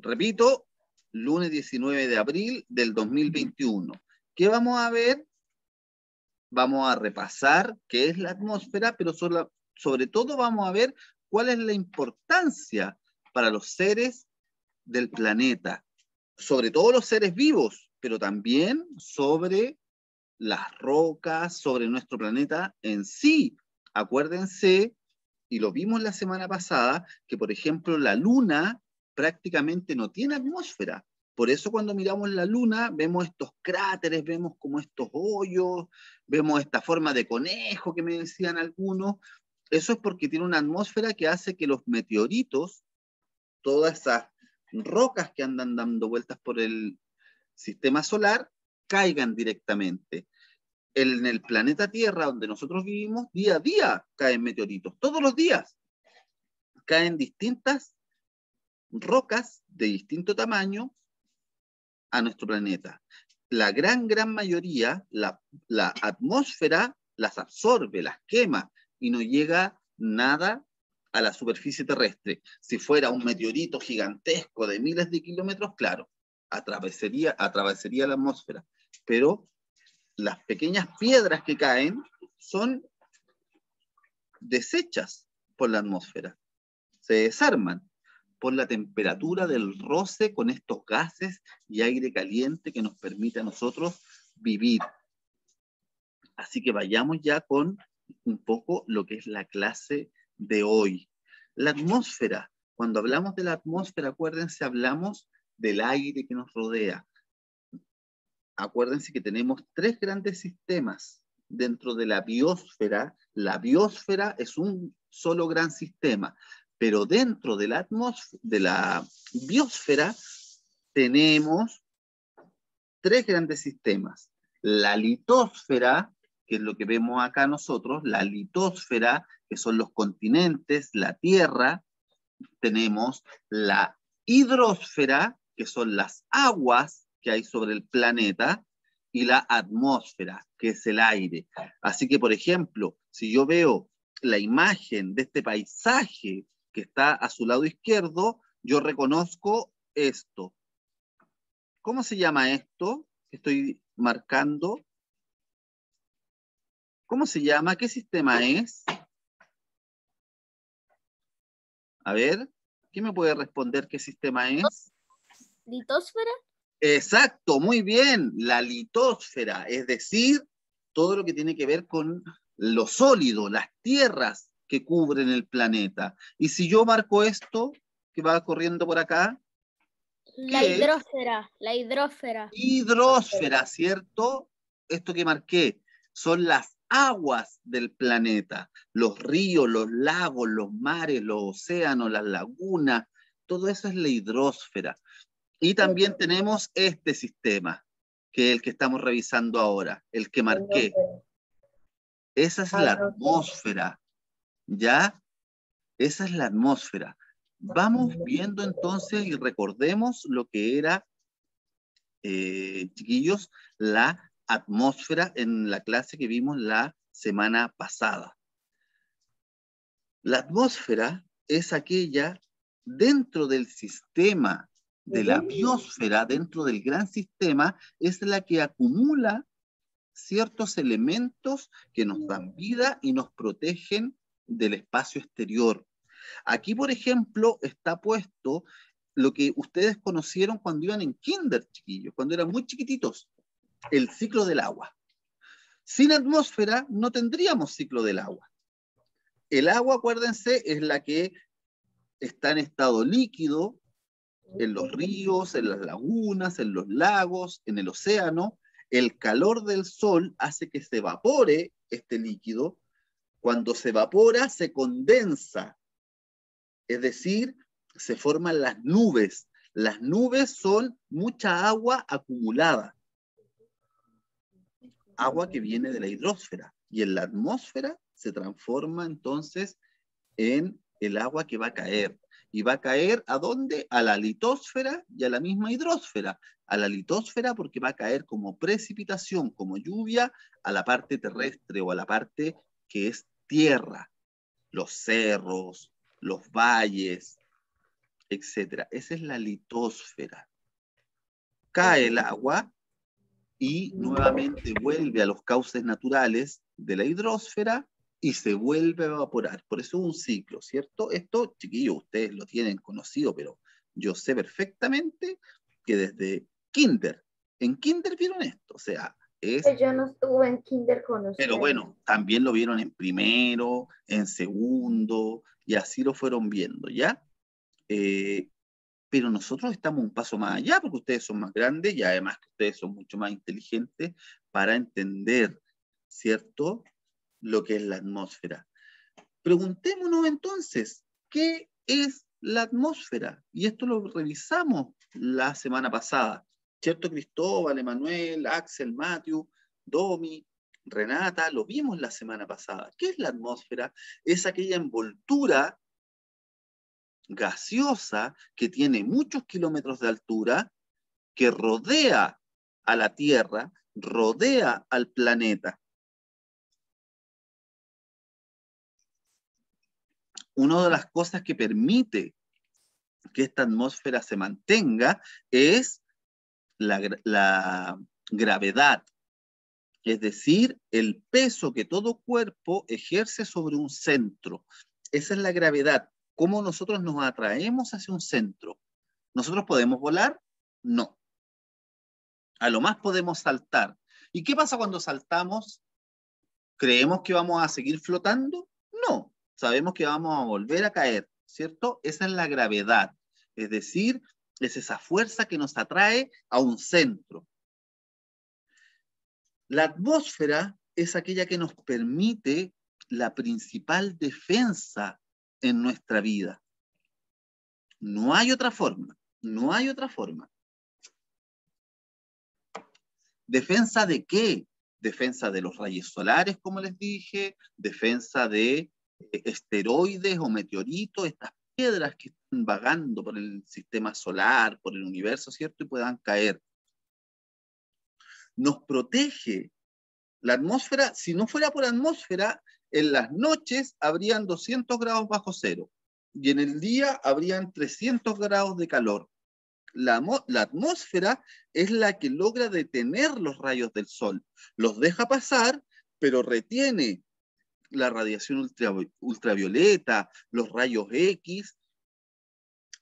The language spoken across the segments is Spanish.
Repito, lunes 19 de abril del 2021. ¿Qué vamos a ver? Vamos a repasar qué es la atmósfera, pero sobre todo vamos a ver cuál es la importancia para los seres del planeta, sobre todo los seres vivos, pero también sobre las rocas, sobre nuestro planeta en sí. Acuérdense, y lo vimos la semana pasada, que por ejemplo la Luna prácticamente no tiene atmósfera. Por eso cuando miramos la Luna vemos estos cráteres, vemos como estos hoyos, vemos esta forma de conejo que me decían algunos. Eso es porque tiene una atmósfera que hace que los meteoritos, todas esas rocas que andan dando vueltas por el sistema solar, caigan directamente. En el planeta Tierra, donde nosotros vivimos, día a día caen meteoritos, todos los días caen distintas rocas de distinto tamaño a nuestro planeta. La gran mayoría, la atmósfera las absorbe, las quema y no llega nada a la superficie terrestre. Si fuera un meteorito gigantesco de miles de kilómetros, claro, atravesaría la atmósfera, pero las pequeñas piedras que caen son deshechas por la atmósfera, se desarman por la temperatura del roce con estos gases y aire caliente que nos permite a nosotros vivir. Así que vayamos ya con un poco lo que es la clase de hoy. La atmósfera, cuando hablamos de la atmósfera, acuérdense, hablamos del aire que nos rodea. Acuérdense que tenemos tres grandes sistemas dentro de la biosfera. La biosfera es un solo gran sistema, pero dentro de la biosfera tenemos tres grandes sistemas. La litosfera, que es lo que vemos acá nosotros, la litosfera, que son los continentes, la Tierra. Tenemos la hidrosfera, que son las aguas que hay sobre el planeta, y la atmósfera, que es el aire. Así que, por ejemplo, si yo veo la imagen de este paisaje que está a su lado izquierdo, yo reconozco esto. ¿Cómo se llama esto que estoy marcando? ¿Cómo se llama? ¿Qué sistema es? A ver, ¿quién me puede responder qué sistema es? ¿Litósfera? Exacto, muy bien, la litosfera, es decir, todo lo que tiene que ver con lo sólido, las tierras que cubren el planeta. Y si yo marco esto, que va corriendo por acá, La ¿qué es? hidrosfera, la hidrosfera. Hidrosfera, ¿cierto? Esto que marqué son las aguas del planeta, los ríos, los lagos, los mares, los océanos, las lagunas, todo eso es la hidrosfera. Y también tenemos este sistema, que es el que estamos revisando ahora, el que marqué. Esa es la atmósfera, ¿ya? Esa es la atmósfera. Vamos viendo entonces y recordemos lo que era, chiquillos, la atmósfera en la clase que vimos la semana pasada. La atmósfera es aquella dentro del sistema de la biosfera, dentro del gran sistema, es la que acumula ciertos elementos que nos dan vida y nos protegen del espacio exterior. Aquí, por ejemplo, está puesto lo que ustedes conocieron cuando iban en kinder, chiquillos, cuando eran muy chiquititos, el ciclo del agua. Sin atmósfera no tendríamos ciclo del agua. El agua, acuérdense, es la que está en estado líquido en los ríos, en las lagunas, en los lagos, en el océano. El calor del sol hace que se evapore este líquido. Cuando se evapora, se condensa. Es decir, se forman las nubes. Las nubes son mucha agua acumulada. Agua que viene de la hidrosfera. Y en la atmósfera se transforma entonces en el agua que va a caer. ¿Y va a caer a dónde? A la litosfera y a la misma hidrosfera. A la litosfera porque va a caer como precipitación, como lluvia, a la parte terrestre o a la parte que es tierra. Los cerros, los valles, etcétera. Esa es la litosfera. Cae el agua y nuevamente vuelve a los cauces naturales de la hidrosfera y se vuelve a evaporar. Por eso es un ciclo, ¿cierto? Esto, chiquillos, ustedes lo tienen conocido, pero yo sé perfectamente que desde kinder, en kinder vieron esto, o sea, es... Yo no estuve en kinder con Pero ustedes. bueno, también lo vieron en primero, en segundo, y así lo fueron viendo, ¿ya? Pero nosotros estamos un paso más allá porque ustedes son más grandes y además que ustedes son mucho más inteligentes para entender, ¿cierto?, lo que es la atmósfera. Preguntémonos entonces, ¿qué es la atmósfera? Y esto lo revisamos la semana pasada, ¿cierto? Cristóbal, Emanuel, Axel, Matthew, Domi, Renata, lo vimos la semana pasada. ¿Qué es la atmósfera? Es aquella envoltura gaseosa que tiene muchos kilómetros de altura, que rodea a la Tierra, rodea al planeta. Una de las cosas que permite que esta atmósfera se mantenga es la gravedad, es decir, el peso que todo cuerpo ejerce sobre un centro. Esa es la gravedad. ¿Cómo nosotros nos atraemos hacia un centro? ¿Nosotros podemos volar? No. A lo más podemos saltar. ¿Y qué pasa cuando saltamos? ¿Creemos que vamos a seguir flotando? No. Sabemos que vamos a volver a caer, ¿cierto? Esa es la gravedad. Es decir, es esa fuerza que nos atrae a un centro. La atmósfera es aquella que nos permite la principal defensa en nuestra vida. No hay otra forma. No hay otra forma. ¿Defensa de qué? Defensa de los rayos solares, como les dije, defensa de esteroides o meteoritos, estas piedras que están vagando por el sistema solar, por el universo, ¿cierto? Y puedan caer. Nos protege la atmósfera. Si no fuera por atmósfera, en las noches habrían 200 grados bajo cero y en el día habrían 300 grados de calor. La atmósfera es la que logra detener los rayos del sol. Los deja pasar, pero retiene la radiación ultravioleta, los rayos X,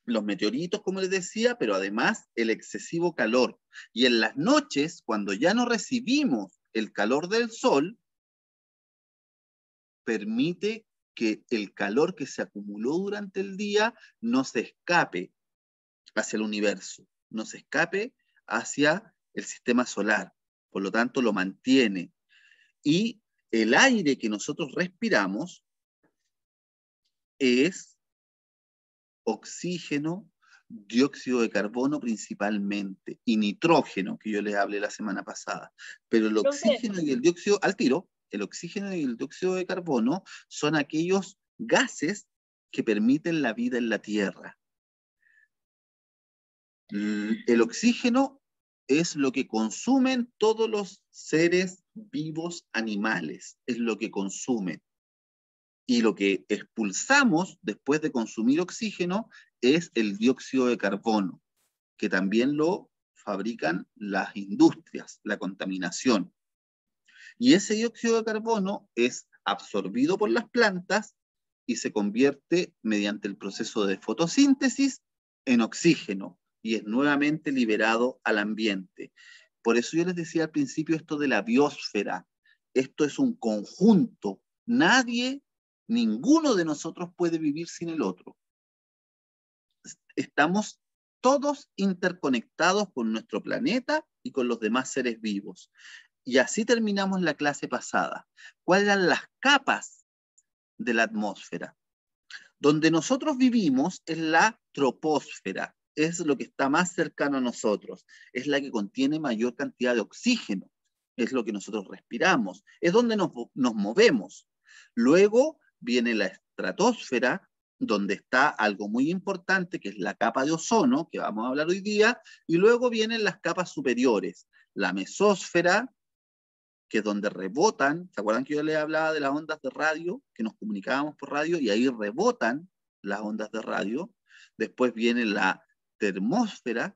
los meteoritos, como les decía, pero además el excesivo calor. Y en las noches, cuando ya no recibimos el calor del sol, permite que el calor que se acumuló durante el día no se escape hacia el universo, no se escape hacia el sistema solar. Por lo tanto, lo mantiene. Y el aire que nosotros respiramos es oxígeno, dióxido de carbono principalmente, y nitrógeno, que yo les hablé la semana pasada. Pero el oxígeno y el dióxido, al tiro, el oxígeno y el dióxido de carbono son aquellos gases que permiten la vida en la Tierra. El oxígeno es lo que consumen todos los seres vivos animales, es lo que consumen. Y lo que expulsamos después de consumir oxígeno es el dióxido de carbono, que también lo fabrican las industrias, la contaminación. Y ese dióxido de carbono es absorbido por las plantas y se convierte mediante el proceso de fotosíntesis en oxígeno y es nuevamente liberado al ambiente. Por eso yo les decía al principio esto de la biosfera. Esto es un conjunto. Ninguno de nosotros puede vivir sin el otro. Estamos todos interconectados con nuestro planeta y con los demás seres vivos. Y así terminamos la clase pasada. ¿Cuáles eran las capas de la atmósfera? Donde nosotros vivimos es la troposfera, es lo que está más cercano a nosotros, es la que contiene mayor cantidad de oxígeno, es lo que nosotros respiramos, es donde nos movemos. Luego viene la estratosfera, donde está algo muy importante, que es la capa de ozono, que vamos a hablar hoy día, y luego vienen las capas superiores, la mesósfera, que es donde rebotan. ¿Se acuerdan que yo les hablaba de las ondas de radio, que nos comunicábamos por radio y ahí rebotan las ondas de radio? después viene la termósfera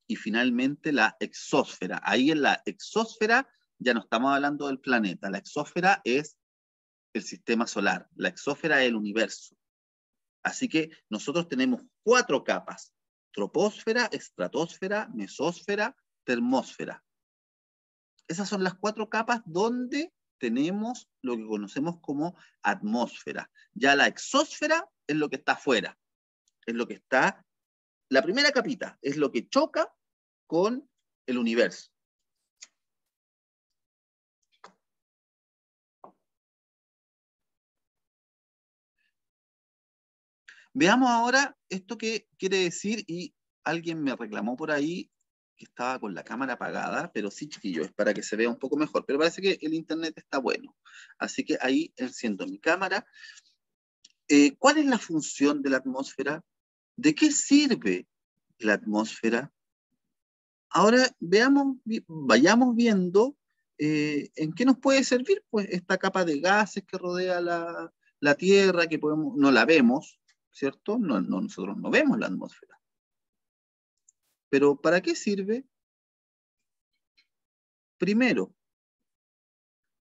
y finalmente la exósfera. Ahí en la exósfera ya no estamos hablando del planeta, la exósfera es el sistema solar, la exósfera es el universo. Así que nosotros tenemos 4 capas: troposfera, estratosfera, mesósfera, termósfera. Esas son las 4 capas donde tenemos lo que conocemos como atmósfera. Ya la exósfera es lo que está afuera, es lo que está, la primera capita, es lo que choca con el universo. Veamos ahora esto que quiere decir, y alguien me reclamó por ahí que estaba con la cámara apagada, pero sí, chiquillos, es para que se vea un poco mejor, pero parece que el internet está bueno. Así que ahí enciendo mi cámara. ¿Cuál es la función de la atmósfera? ¿De qué sirve la atmósfera? Ahora vayamos viendo en qué nos puede servir pues esta capa de gases que rodea la Tierra, que no la vemos, ¿cierto? Nosotros no vemos la atmósfera. Pero ¿para qué sirve? Primero,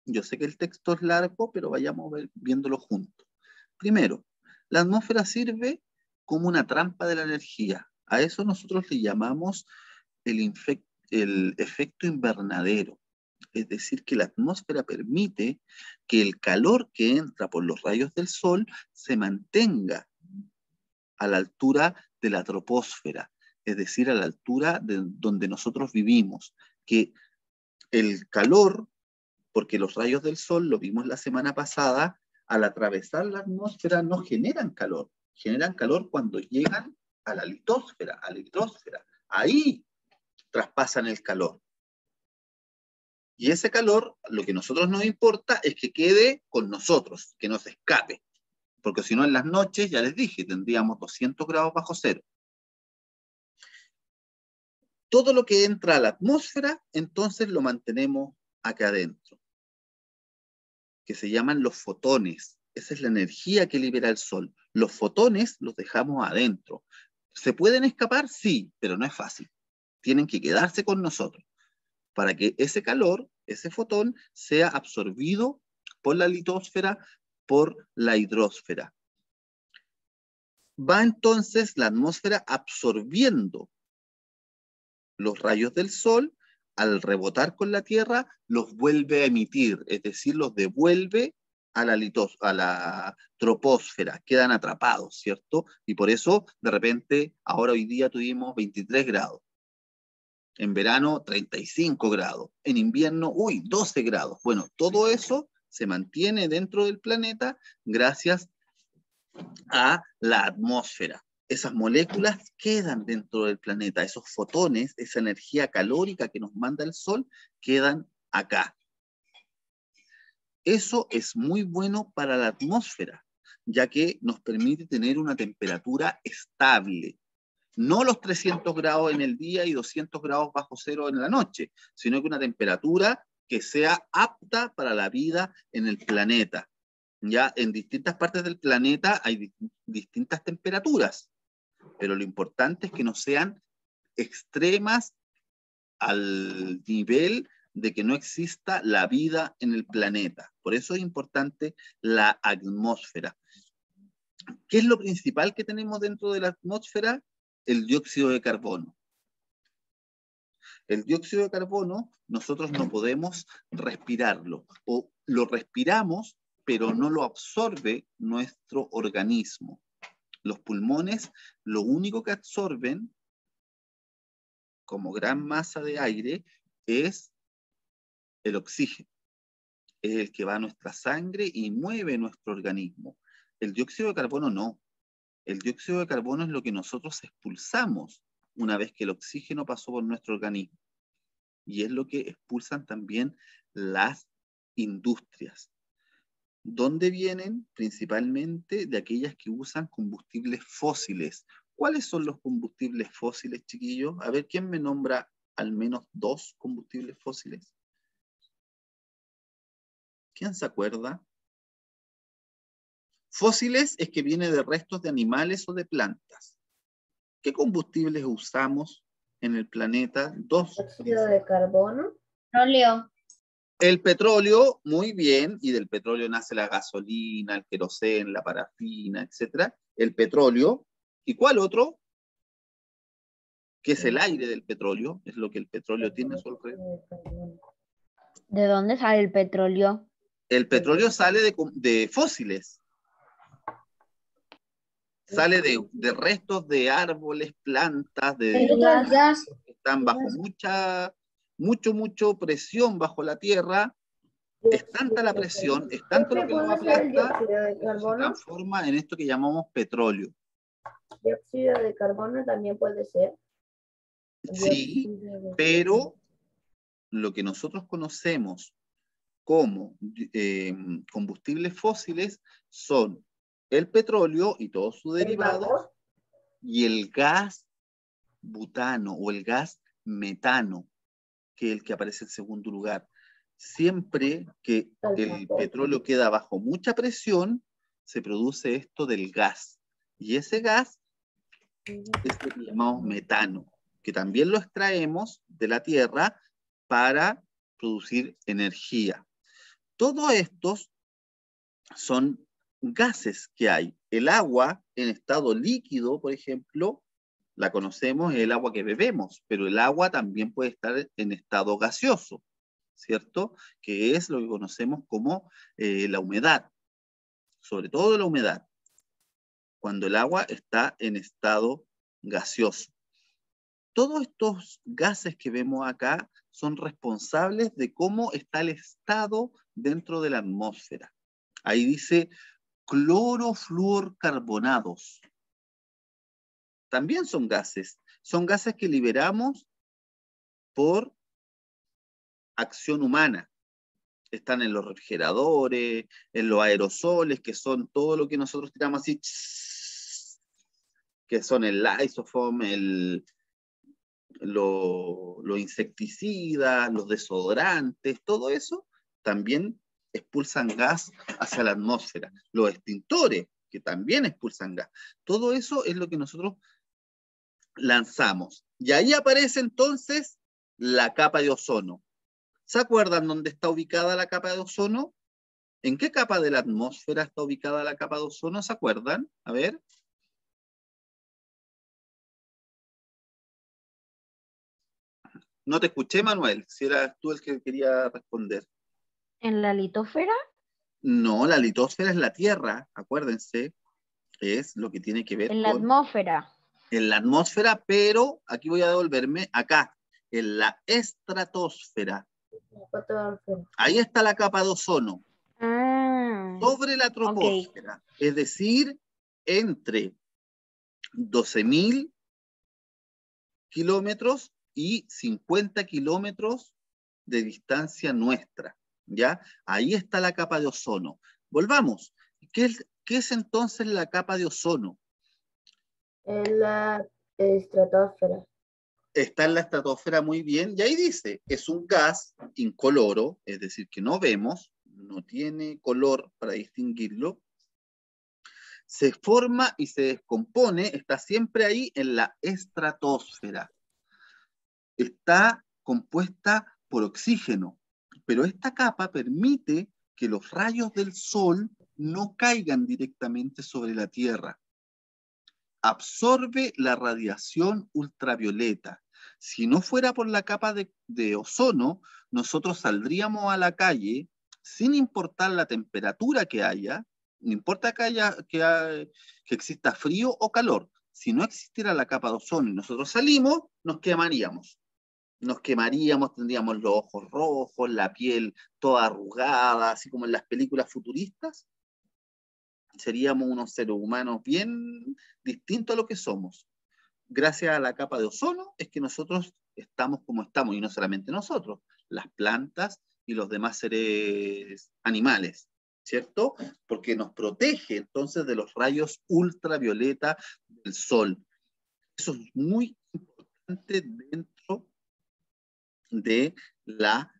yo sé que el texto es largo, pero vayamos viéndolo juntos. Primero, la atmósfera sirve como una trampa de la energía. A eso nosotros le llamamos el efecto invernadero. Es decir, que la atmósfera permite que el calor que entra por los rayos del sol se mantenga a la altura de la troposfera, es decir, a la altura de donde nosotros vivimos. Que el calor, porque los rayos del sol, lo vimos la semana pasada, al atravesar la atmósfera no generan calor cuando llegan a la litosfera, a la hidrosfera. Ahí traspasan el calor. Y ese calor, lo que a nosotros nos importa es que quede con nosotros, que no se escape. Porque si no, en las noches, ya les dije, tendríamos 200 grados bajo cero. Todo lo que entra a la atmósfera, entonces lo mantenemos acá adentro, que se llaman los fotones. Esa es la energía que libera el sol. Los fotones los dejamos adentro. ¿Se pueden escapar? Sí, pero no es fácil. Tienen que quedarse con nosotros para que ese calor, ese fotón, sea absorbido por la litosfera, por la hidrosfera. Va entonces la atmósfera absorbiendo los rayos del sol, al rebotar con la Tierra, los vuelve a emitir, es decir, los devuelve a la troposfera, quedan atrapados, ¿cierto? Y por eso, de repente, ahora hoy día tuvimos 23 grados. En verano, 35 grados. En invierno, 12 grados. Bueno, todo eso se mantiene dentro del planeta gracias a la atmósfera. Esas moléculas quedan dentro del planeta. Esos fotones, esa energía calórica que nos manda el sol, quedan acá. Eso es muy bueno para la atmósfera, ya que nos permite tener una temperatura estable. No los 300 grados en el día y 200 grados bajo cero en la noche, sino que una temperatura que sea apta para la vida en el planeta. Ya en distintas partes del planeta hay distintas temperaturas, pero lo importante es que no sean extremas al nivel de que no exista la vida en el planeta. Por eso es importante la atmósfera. ¿Qué es lo principal que tenemos dentro de la atmósfera? El dióxido de carbono. El dióxido de carbono nosotros no podemos respirarlo, o lo respiramos, pero no lo absorbe nuestro organismo. Los pulmones lo único que absorben como gran masa de aire es el oxígeno. Es el que va a nuestra sangre y mueve nuestro organismo. El dióxido de carbono no. El dióxido de carbono es lo que nosotros expulsamos una vez que el oxígeno pasó por nuestro organismo. Y es lo que expulsan también las industrias. ¿Dónde vienen? Principalmente de aquellas que usan combustibles fósiles. ¿Cuáles son los combustibles fósiles, chiquillos? A ver, ¿quién me nombra al menos 2 combustibles fósiles? ¿Quién se acuerda? Fósiles es que viene de restos de animales o de plantas. ¿Qué combustibles usamos en el planeta? Dos. Dióxido de carbono. Petróleo. El petróleo, muy bien, y del petróleo nace la gasolina, el queroseno, la parafina, etc. El petróleo. ¿Y cuál otro? Que es el aire del petróleo, es lo que el petróleo tiene a su alrededor. ¿De dónde sale el petróleo? El petróleo sale de fósiles, sale de restos de árboles, plantas, El gas. que están bajo mucha presión bajo la tierra. Es tanta la presión, es tanto lo que lo ¿Puede ser el aplasta, dióxido de que se carbono? transforma en esto que llamamos petróleo. Dióxido de carbono también puede ser. Sí, Dióxido de pero lo que nosotros conocemos como combustibles fósiles son el petróleo y todos sus ¿El derivados vapor? y el gas butano o el gas metano, que es el que aparece en segundo lugar. Siempre que el petróleo queda bajo mucha presión, se produce esto del gas. Y ese gas es lo que llamamos metano, que también lo extraemos de la tierra para producir energía. Todos estos son gases que hay. El agua en estado líquido, por ejemplo, la conocemos, es el agua que bebemos, pero el agua también puede estar en estado gaseoso, ¿cierto? Que es lo que conocemos como la humedad, sobre todo la humedad, cuando el agua está en estado gaseoso. Todos estos gases que vemos acá son responsables de cómo está el estado dentro de la atmósfera. Ahí dice clorofluorcarbonados. También son gases que liberamos por acción humana. Están en los refrigeradores, en los aerosoles, que son todo lo que nosotros tiramos así, que son el lisoform, los insecticidas, los desodorantes, todo eso también expulsan gas hacia la atmósfera. Los extintores, que también expulsan gas. Todo eso es lo que nosotros lanzamos. Y ahí aparece entonces la capa de ozono. ¿Se acuerdan dónde está ubicada la capa de ozono? ¿En qué capa de la atmósfera está ubicada la capa de ozono? ¿Se acuerdan? A ver. No te escuché, Manuel, si eras tú el que quería responder. ¿En la litósfera? No, la litosfera es la Tierra, acuérdense, es lo que tiene que ver En la atmósfera. En la atmósfera, pero aquí voy a devolverme acá, en la estratosfera. Ahí está la capa de ozono. Sobre la troposfera, es decir, entre 12.000 kilómetros y 50 kilómetros de distancia nuestra, ¿ya? Ahí está la capa de ozono. Volvamos. ¿Qué es entonces la capa de ozono? En la estratosfera. Está en la estratosfera, muy bien, y ahí dice, es un gas incoloro, es decir, que no vemos, no tiene color para distinguirlo, se forma y se descompone, está siempre ahí en la estratosfera. Está compuesta por oxígeno, pero esta capa permite que los rayos del sol no caigan directamente sobre la Tierra. Absorbe la radiación ultravioleta. Si no fuera por la capa de ozono, nosotros saldríamos a la calle sin importar la temperatura que haya, no importa que exista frío o calor. Si no existiera la capa de ozono y nosotros salimos, nos quemaríamos. Nos quemaríamos, tendríamos los ojos rojos, la piel toda arrugada, así como en las películas futuristas. Seríamos unos seres humanos bien distintos a lo que somos. Gracias a la capa de ozono es que nosotros estamos como estamos, y no solamente nosotros, las plantas y los demás seres animales, ¿cierto? Porque nos protege entonces de los rayos ultravioleta del sol. Eso es muy importante dentro de la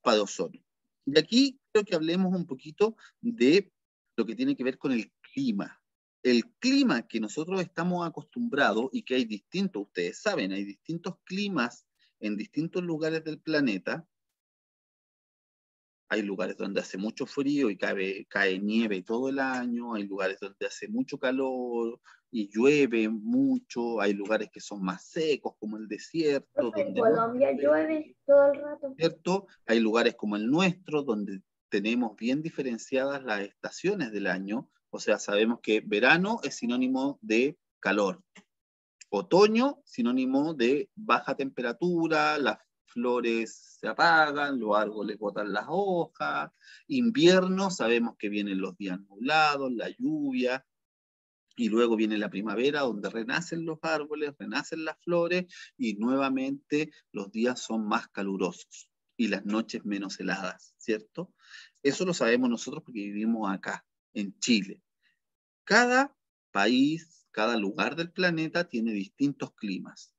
capa de ozono. Y aquí creo que hablemos un poquito de lo que tiene que ver con el clima. El clima que nosotros estamos acostumbrados y que hay distintos, ustedes saben, hay distintos climas en distintos lugares del planeta. Hay lugares donde hace mucho frío y cae nieve todo el año, hay lugares donde hace mucho calor y llueve mucho, hay lugares que son más secos como el desierto, Profe, en donde no Colombia llueve, llueve todo el rato. ¿cierto? Hay lugares como el nuestro donde tenemos bien diferenciadas las estaciones del año, o sea, sabemos que verano es sinónimo de calor, otoño sinónimo de baja temperatura, las flores se apagan, los árboles botan las hojas, invierno sabemos que vienen los días nublados, la lluvia, y luego viene la primavera donde renacen los árboles, renacen las flores y nuevamente los días son más calurosos y las noches menos heladas, ¿cierto? Eso lo sabemos nosotros porque vivimos acá, en Chile. Cada país, cada lugar del planeta tiene distintos climas.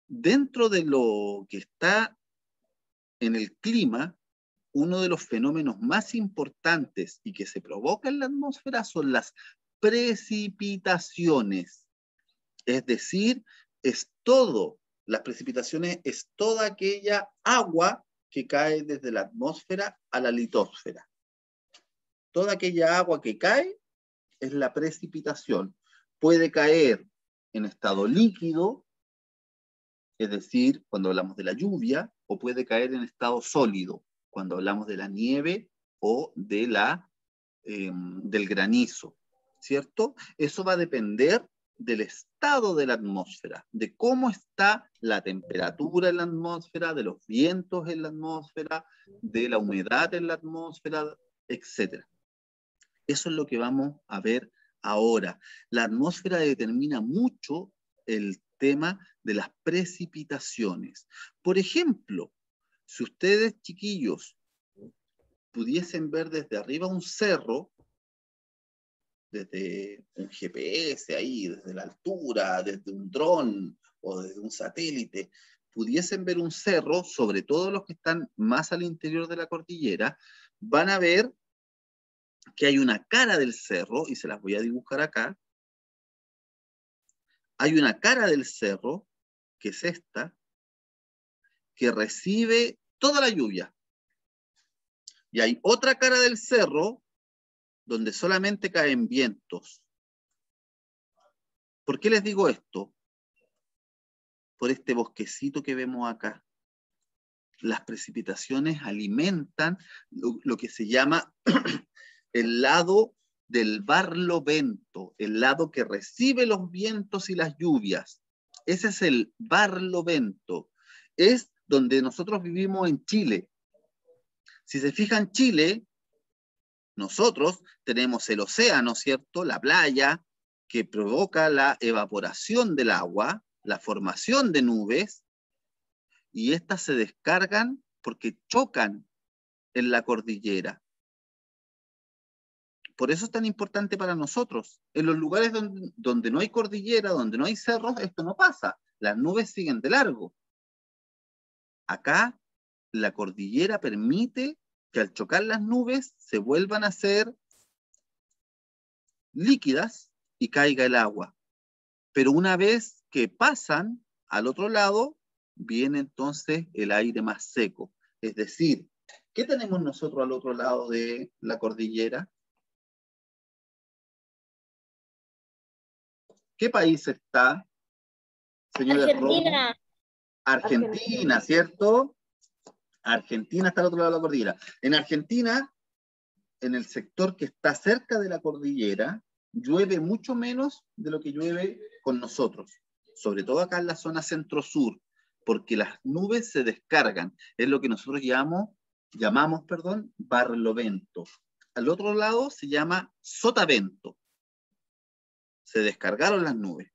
Dentro de lo que está en el clima, uno de los fenómenos más importantes y que se provoca en la atmósfera son las precipitaciones. Es decir, las precipitaciones es toda aquella agua que cae desde la atmósfera a la litosfera. Toda aquella agua que cae es la precipitación. Puede caer en estado líquido, es decir, cuando hablamos de la lluvia, o puede caer en estado sólido, cuando hablamos de la nieve o de del granizo, ¿cierto? Eso va a depender del estado de la atmósfera, de cómo está la temperatura en la atmósfera, de los vientos en la atmósfera, de la humedad en la atmósfera, etc. Eso es lo que vamos a ver ahora. La atmósfera determina mucho el tema de las precipitaciones. Por ejemplo, si ustedes, chiquillos, pudiesen ver desde arriba un cerro, desde un GPS ahí, desde la altura, desde un dron o desde un satélite, pudiesen ver un cerro, sobre todo los que están más al interior de la cordillera, van a ver que hay una cara del cerro, y se las voy a dibujar acá. Hay una cara del cerro, que es esta, que recibe toda la lluvia. Y hay otra cara del cerro, donde solamente caen vientos. ¿Por qué les digo esto? Por este bosquecito que vemos acá. Las precipitaciones alimentan lo que se llama el lado del barlovento, el lado que recibe los vientos y las lluvias. Ese es el barlovento. Es donde nosotros vivimos en Chile. Si se fijan, Chile, nosotros tenemos el océano, ¿cierto? La playa, que provoca la evaporación del agua, la formación de nubes, y estas se descargan porque chocan en la cordillera. Por eso es tan importante para nosotros. En los lugares donde no hay cordillera, donde no hay cerros, esto no pasa. Las nubes siguen de largo. Acá, la cordillera permite que al chocar las nubes se vuelvan a ser líquidas y caiga el agua. Pero una vez que pasan al otro lado, viene entonces el aire más seco. Es decir, ¿qué tenemos nosotros al otro lado de la cordillera? ¿Qué país está, señora Romo? Argentina, ¿cierto? Argentina está al otro lado de la cordillera. En Argentina, en el sector que está cerca de la cordillera, llueve mucho menos de lo que llueve con nosotros, sobre todo acá en la zona centro-sur, porque las nubes se descargan, es lo que nosotros llamamos barlovento. Al otro lado se llama sotavento. Se descargaron las nubes.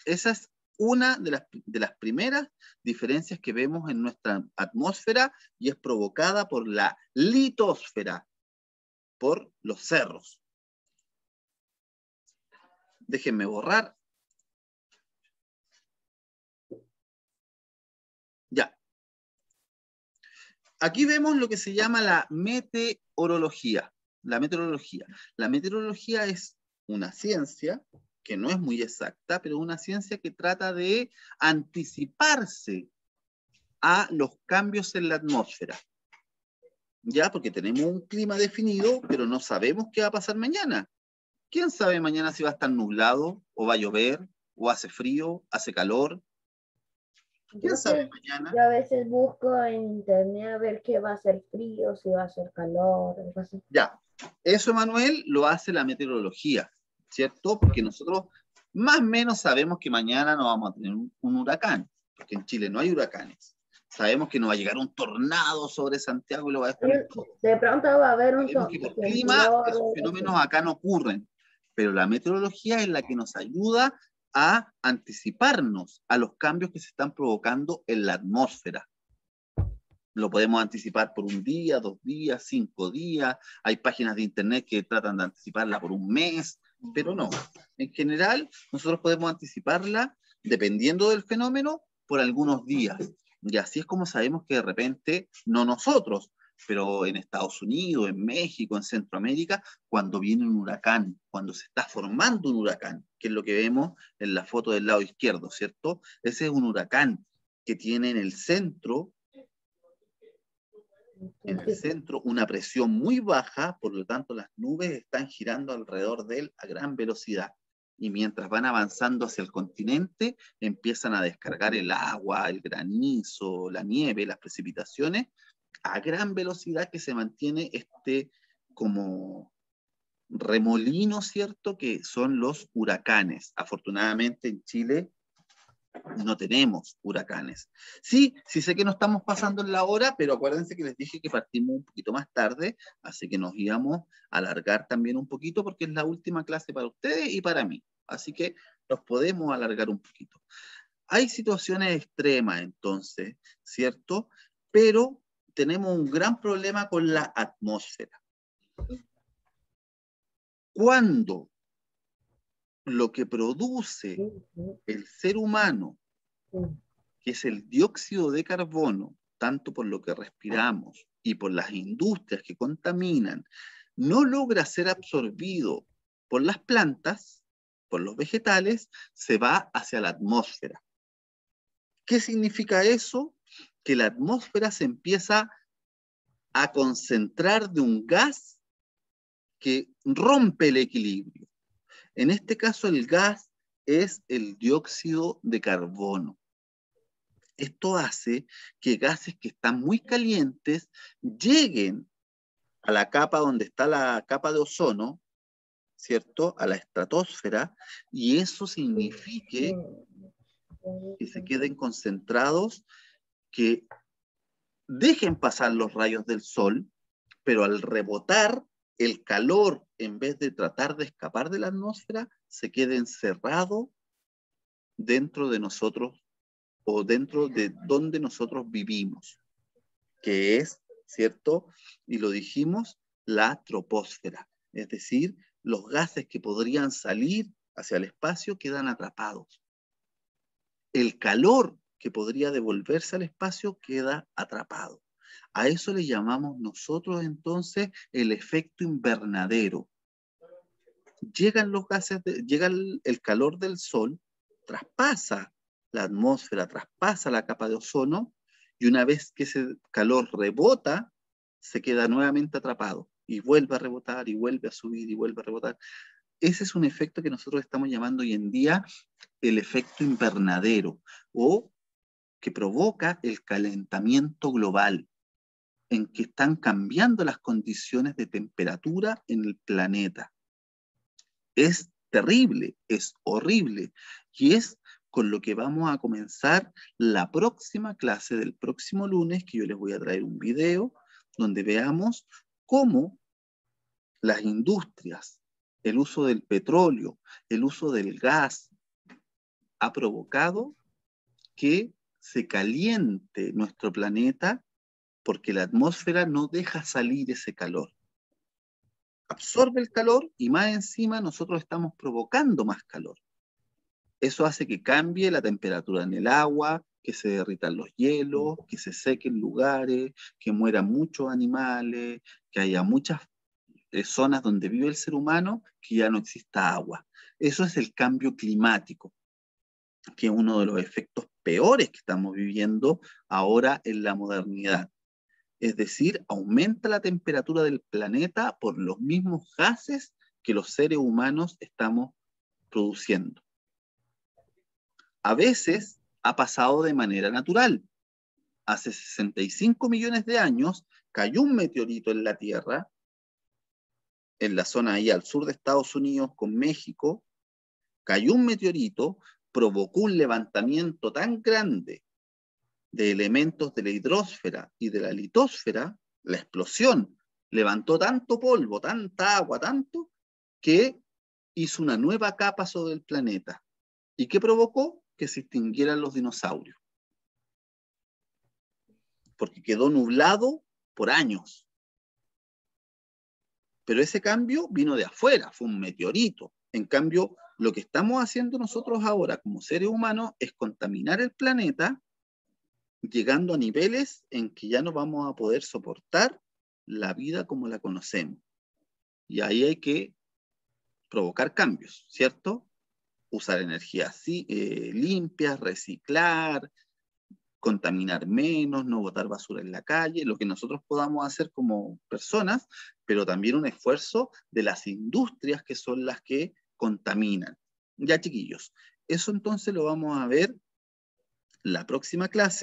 Esa es una de las primeras diferencias que vemos en nuestra atmósfera y es provocada por la litosfera, por los cerros. Déjenme borrar. Ya. Aquí vemos lo que se llama la meteorología. La meteorología. La meteorología es una ciencia que no es muy exacta, pero una ciencia que trata de anticiparse a los cambios en la atmósfera. Ya, porque tenemos un clima definido, pero no sabemos qué va a pasar mañana. ¿Quién sabe mañana si va a estar nublado, o va a llover, o hace frío, hace calor? ¿Quién Yo sabe sé, mañana? yo a veces busco en internet a ver qué va a ser frío, si va a ser calor, algo así. Ya, eso, Manuel, lo hace la meteorología, ¿cierto? Porque nosotros más o menos sabemos que mañana no vamos a tener un huracán, porque en Chile no hay huracanes. Sabemos que no va a llegar un tornado sobre Santiago y lo va a destruir todo. De pronto va a haber un Sabemos que por clima temblor esos o algo fenómenos así. acá no ocurren, pero la meteorología es la que nos ayuda a anticiparnos a los cambios que se están provocando en la atmósfera. Lo podemos anticipar por un día, 2 días, 5 días. Hay páginas de internet que tratan de anticiparla por un mes, pero no. En general, nosotros podemos anticiparla, dependiendo del fenómeno, por algunos días. Y así es como sabemos que de repente, no nosotros, pero en Estados Unidos, en México, en Centroamérica, cuando viene un huracán, cuando se está formando un huracán, que es lo que vemos en la foto del lado izquierdo, ¿cierto? Ese es un huracán que tiene en el centro una presión muy baja, por lo tanto las nubes están girando alrededor de él a gran velocidad. Y mientras van avanzando hacia el continente, empiezan a descargar el agua, el granizo, la nieve, las precipitaciones, a gran velocidad, que se mantiene como remolino, ¿cierto? Que son los huracanes. Afortunadamente en Chile no tenemos huracanes. Sí, sí sé que no estamos pasando en la hora, pero acuérdense que les dije que partimos un poquito más tarde, así que nos íbamos a alargar también un poquito porque es la última clase para ustedes y para mí. Así que nos podemos alargar un poquito. Hay situaciones extremas entonces, ¿cierto? Pero tenemos un gran problema con la atmósfera. Cuando lo que produce el ser humano, que es el dióxido de carbono, tanto por lo que respiramos y por las industrias que contaminan, no logra ser absorbido por las plantas, por los vegetales, se va hacia la atmósfera. ¿Qué significa eso? Que la atmósfera se empieza a concentrar de un gas que rompe el equilibrio. En este caso, el gas es el dióxido de carbono. Esto hace que gases que están muy calientes lleguen a la capa donde está la capa de ozono, ¿cierto? A la estratosfera, y eso signifique que se queden concentrados, que dejen pasar los rayos del sol, pero al rebotar, el calor, en vez de tratar de escapar de la atmósfera, se quede encerrado dentro de nosotros o dentro de donde nosotros vivimos, que es, ¿cierto? Y lo dijimos, la troposfera. Es decir, los gases que podrían salir hacia el espacio quedan atrapados. El calor que podría devolverse al espacio queda atrapado. A eso le llamamos nosotros entonces el efecto invernadero. Llegan los gases, llega el calor del sol, traspasa la atmósfera, traspasa la capa de ozono, y una vez que ese calor rebota, se queda nuevamente atrapado y vuelve a rebotar y vuelve a subir y vuelve a rebotar. Ese es un efecto que nosotros estamos llamando hoy en día el efecto invernadero, o que provoca el calentamiento global, en que están cambiando las condiciones de temperatura en el planeta. Es terrible, es horrible, y es con lo que vamos a comenzar la próxima clase del próximo lunes, que yo les voy a traer un video donde veamos cómo las industrias, el uso del petróleo, el uso del gas, ha provocado que se caliente nuestro planeta, porque la atmósfera no deja salir ese calor. Absorbe el calor y más encima nosotros estamos provocando más calor. Eso hace que cambie la temperatura en el agua, que se derritan los hielos, que se sequen lugares, que mueran muchos animales, que haya muchas zonas donde vive el ser humano, que ya no exista agua. Eso es el cambio climático, que es uno de los efectos peores que estamos viviendo ahora en la modernidad. Es decir, aumenta la temperatura del planeta por los mismos gases que los seres humanos estamos produciendo. A veces ha pasado de manera natural. Hace 65 millones de años cayó un meteorito en la Tierra, en la zona ahí al sur de Estados Unidos con México. Cayó un meteorito, provocó un levantamiento tan grande de elementos de la hidrosfera y de la litosfera, la explosión levantó tanto polvo, tanta agua, tanto, que hizo una nueva capa sobre el planeta. ¿Y qué provocó? Que se extinguieran los dinosaurios. Porque quedó nublado por años. Pero ese cambio vino de afuera, fue un meteorito. En cambio, lo que estamos haciendo nosotros ahora como seres humanos es contaminar el planeta, llegando a niveles en que ya no vamos a poder soportar la vida como la conocemos. Y ahí hay que provocar cambios, ¿cierto? Usar energías limpias, reciclar, contaminar menos, no botar basura en la calle, lo que nosotros podamos hacer como personas, pero también un esfuerzo de las industrias que son las que contaminan. Ya, chiquillos, eso entonces lo vamos a ver la próxima clase.